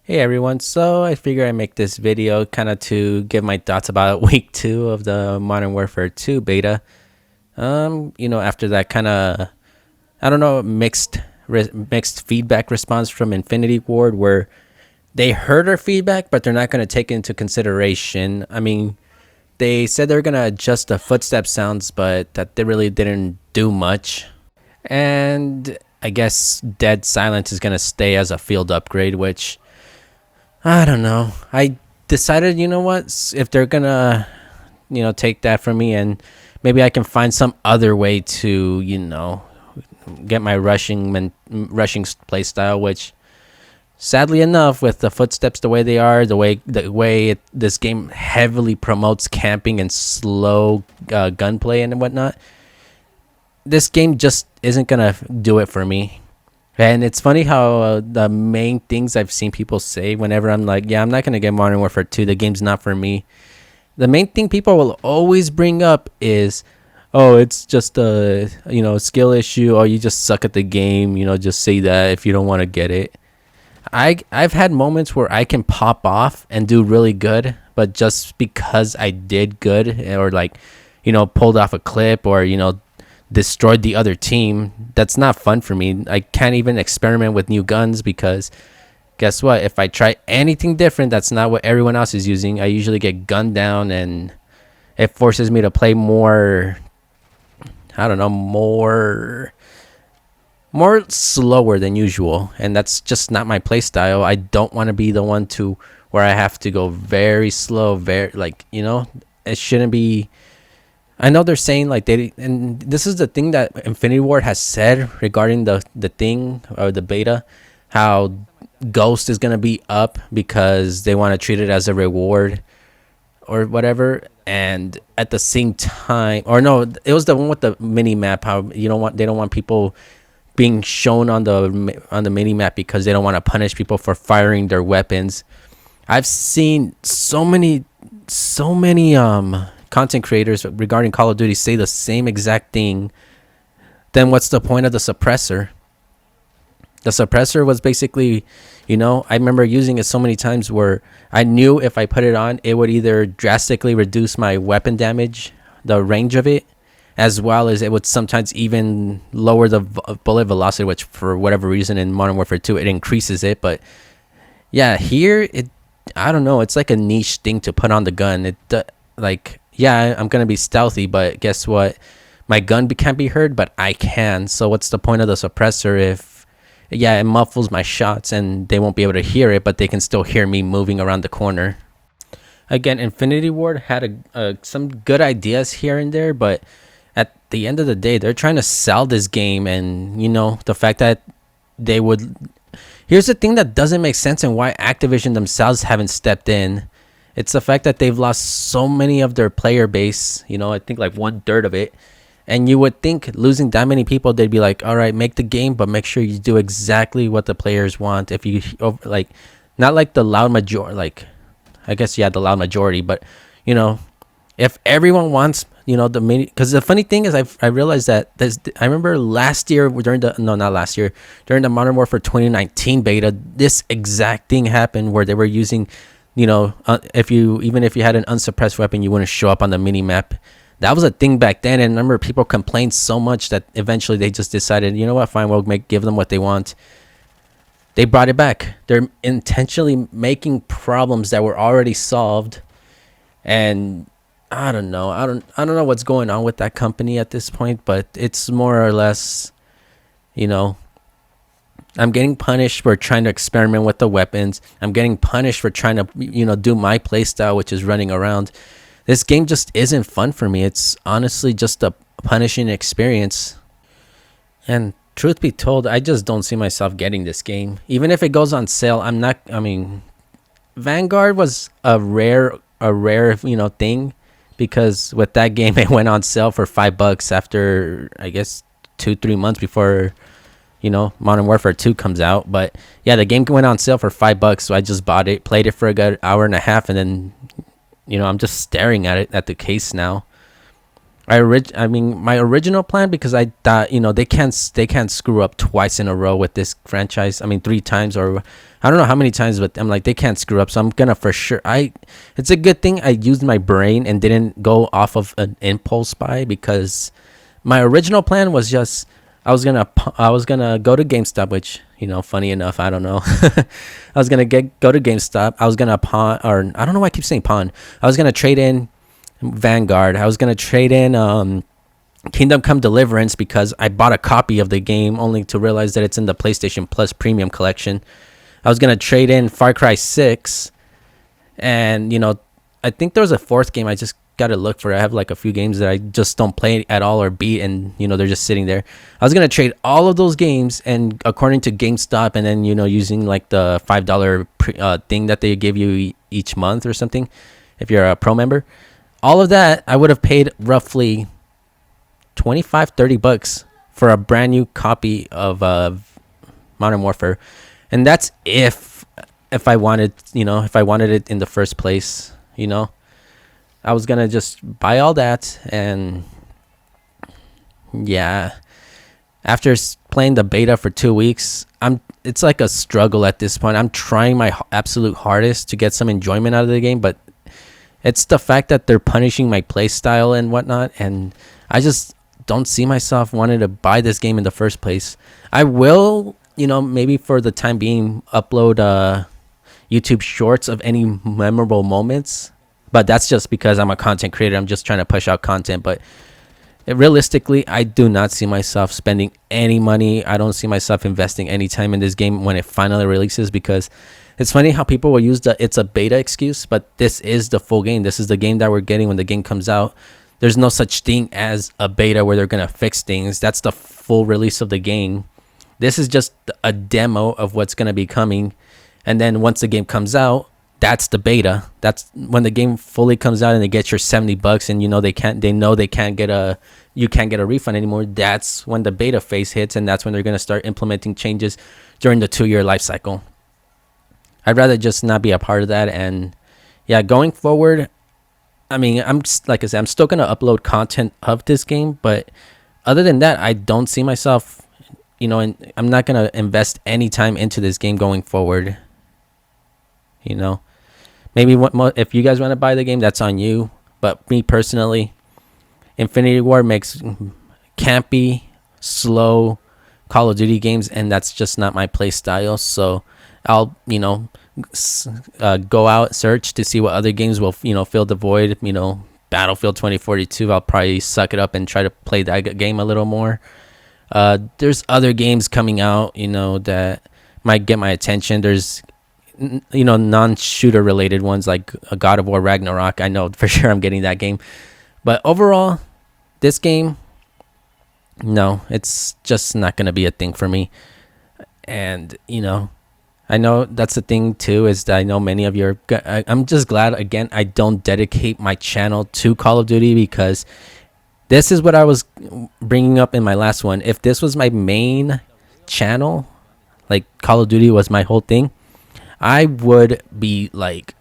Hey everyone, so I figure I make this video kind of to give my thoughts about week 2 of the Modern Warfare 2 beta. After that kind of, I don't know, mixed feedback response from Infinity Ward where they heard our feedback, but they're not going to take it into consideration. I mean, they said they're going to adjust the footstep sounds, but that they really didn't do much. And I guess Dead Silence is going to stay as a field upgrade, which I don't know. I decided, you know what? If they're gonna, take that from me, and maybe I can find some other way to, get my rushing play style. Which, sadly enough, with the footsteps the way they are, this game heavily promotes camping and slow gunplay and whatnot. This game just isn't gonna do it for me. And it's funny how the main things I've seen people say whenever I'm like, yeah, I'm not going to get Modern Warfare 2. The game's not for me. The main thing people will always bring up is, oh, it's just a, skill issue. Oh, you just suck at the game. Just say that if you don't want to get it. I've had moments where I can pop off and do really good, but just because I did good or pulled off a clip or, destroyed the other team, that's not fun for me. I can't even experiment with new guns because guess what? If I try anything different that's not what everyone else is using, I usually get gunned down, and it forces me to play more, I don't know, more slower than usual, and that's just not my play style. I don't want to be the one to where I have to go very slow, it shouldn't be. I know they're saying and this is the thing that Infinity Ward has said regarding the thing or the beta, how Ghost is gonna be up because they want to treat it as a reward or whatever. And at the same time, or no, it was the one with the mini map. How they don't want people being shown on the mini map because they don't want to punish people for firing their weapons. I've seen so many content creators regarding Call of Duty say the same exact thing. Then what's the point of the suppressor? The suppressor was basically, I remember using it so many times where I knew if I put it on, it would either drastically reduce my weapon damage, the range of it, as well as it would sometimes even lower the bullet velocity, which for whatever reason in Modern Warfare 2 it increases it. But yeah, here I don't know, it's like a niche thing to put on the gun. Yeah, I'm going to be stealthy, but guess what? My gun can't be heard, but I can. So what's the point of the suppressor if, it muffles my shots and they won't be able to hear it, but they can still hear me moving around the corner. Again, Infinity Ward had some good ideas here and there, but at the end of the day, they're trying to sell this game, and, the fact that they would... Here's the thing that doesn't make sense and why Activision themselves haven't stepped in. It's the fact that they've lost so many of their player base, I think like 1/3 of it. And you would think losing that many people, they'd be like, all right, make the game, but make sure you do exactly what the players want. If you, not like the loud majority, I guess, the loud majority, but, if everyone wants, the mini, because the funny thing is I realized that I remember last year during the Modern Warfare 2019 beta, this exact thing happened where they were using, if you had an unsuppressed weapon, you wouldn't show up on the mini map. That was a thing back then, and I remember people complained so much that eventually they just decided, you know what, fine, we'll give them what they want. They brought it back. They're intentionally making problems that were already solved, and I don't know. I don't know what's going on with that company at this point, but it's more or less, I'm getting punished for trying to experiment with the weapons. I'm getting punished for trying to, do my playstyle, which is running around. This game just isn't fun for me. It's honestly just a punishing experience. And truth be told, I just don't see myself getting this game. Even if it goes on sale, Vanguard was a rare, thing, because with that game, it went on sale for $5 after, I guess, 2-3 months before, Modern Warfare 2 comes out. But yeah, the game went on sale for $5, so I just bought it, played it for a good hour and a half, and then, I'm just staring at it at the case now. I mean, my original plan, because I thought, they can't screw up twice in a row with this franchise. I mean, three times, or I don't know how many times, but I'm like, they can't screw up. So I'm gonna for sure. It's a good thing I used my brain and didn't go off of an impulse buy, because my original plan was just I was gonna go to GameStop, which, funny enough, I don't know. I was gonna go to GameStop. I was gonna pawn, or I don't know why I keep saying pawn. I was gonna trade in Vanguard. I was gonna trade in Kingdom Come Deliverance, because I bought a copy of the game only to realize that it's in the PlayStation Plus Premium Collection. I was gonna trade in Far Cry 6, and I think there was a fourth game. I just gotta look for it. I have like a few games that I just don't play at all or beat, and they're just sitting there. I was gonna trade all of those games, and according to GameStop, and then using like the $5 thing that they give you each month or something, if you're a pro member. All of that, I would have paid roughly $25-30 for a brand new copy of Modern Warfare, and that's if I wanted, it in the first place. I was gonna just buy all that, and yeah, after playing the beta for 2 weeks, it's like a struggle at this point. I'm trying my absolute hardest to get some enjoyment out of the game, but it's the fact that they're punishing my play style and whatnot, and I just don't see myself wanting to buy this game in the first place. I will, maybe for the time being, upload YouTube shorts of any memorable moments, but that's just because I'm a content creator. I'm just trying to push out content, but realistically, I do not see myself spending any money. I don't see myself investing any time in this game when it finally releases, because it's funny how people will use it's a beta excuse, but this is the full game. This is the game that we're getting when the game comes out. There's no such thing as a beta where they're going to fix things. That's the full release of the game. This is just a demo of what's going to be coming. And then once the game comes out, that's the beta. That's when the game fully comes out and they get your $70, and they can't get a refund anymore. That's when the beta phase hits, and that's when they're going to start implementing changes during the 2-year life cycle. I'd rather just not be a part of that. And yeah, going forward, I mean, like I said, I'm still going to upload content of this game, but other than that, I don't see myself, and I'm not going to invest any time into this game going forward. Maybe if you guys want to buy the game, that's on you. But me personally, Infinity War makes campy, slow Call of Duty games, and that's just not my play style. So I'll, go out, search to see what other games will, fill the void. Battlefield 2042, I'll probably suck it up and try to play that game a little more. There's other games coming out, that might get my attention. There's non-shooter related ones like God of War Ragnarok. I know for sure I'm getting that game, but overall, this game, no, it's just not gonna be a thing for me. And I know that's the thing too, is that I know many of you are. I'm just glad again I don't dedicate my channel to Call of Duty, because this is what I was bringing up in my last one. If this was my main channel, like Call of Duty was my whole thing, I would be like,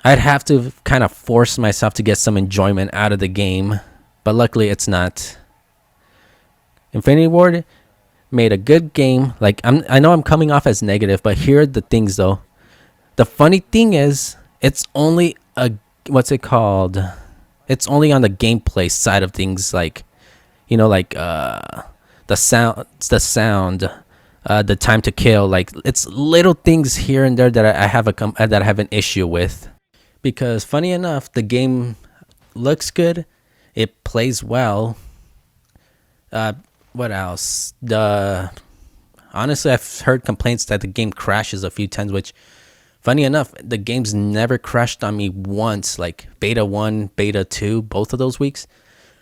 I'd have to kind of force myself to get some enjoyment out of the game, but luckily it's not. Infinity Ward made a good game. Like, I know I'm coming off as negative, but here are the things though. The funny thing is, it's only what's it called? It's only on the gameplay side of things, like, the sound, the time to kill. Like, it's little things here and there that I have an issue with, because funny enough, the game looks good, it plays well. What else? Honestly, I've heard complaints that the game crashes a few times, which, funny enough, the game's never crashed on me once. Like beta 1, beta 2, both of those weeks,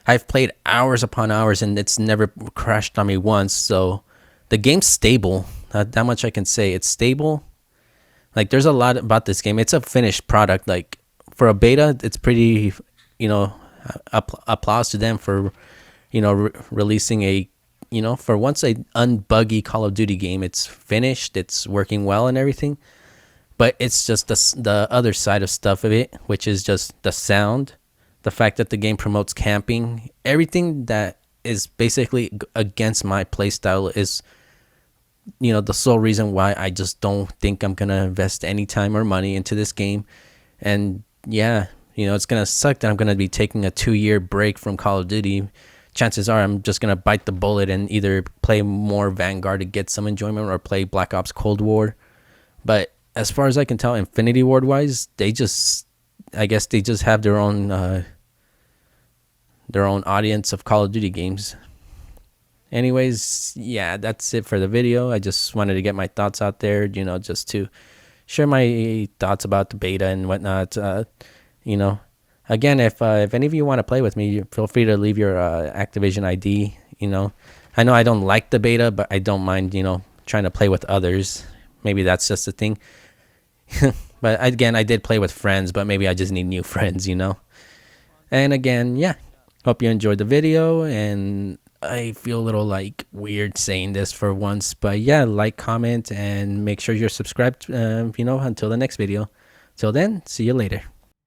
I've played hours upon hours and it's never crashed on me once. So the game's stable. That much I can say. It's stable. Like, there's a lot about this game. It's a finished product. Like, for a beta, it's pretty, applause to them for, releasing a, for once a unbuggy Call of Duty game. It's finished. It's working well and everything. But it's just the other side of stuff of it, which is just the sound, the fact that the game promotes camping, everything that is basically against my playstyle is, the sole reason why I just don't think I'm gonna invest any time or money into this game. And yeah, it's gonna suck that I'm gonna be taking a 2-year break from Call of Duty. Chances are I'm just gonna bite the bullet and either play more Vanguard to get some enjoyment or play Black Ops Cold War. But as far as I can tell, Infinity Ward wise, I guess they just have their own audience of Call of Duty games. Anyways, yeah, that's it for the video. I just wanted to get my thoughts out there, just to share my thoughts about the beta and whatnot. Again, if any of you want to play with me, feel free to leave your Activision ID. I know I don't like the beta, but I don't mind, trying to play with others. Maybe that's just a thing. But again, I did play with friends, but maybe I just need new friends, And again, yeah, hope you enjoyed the video, and I feel a little weird saying this for once, but yeah, comment, and make sure you're subscribed, until the next video. Till then, see you later.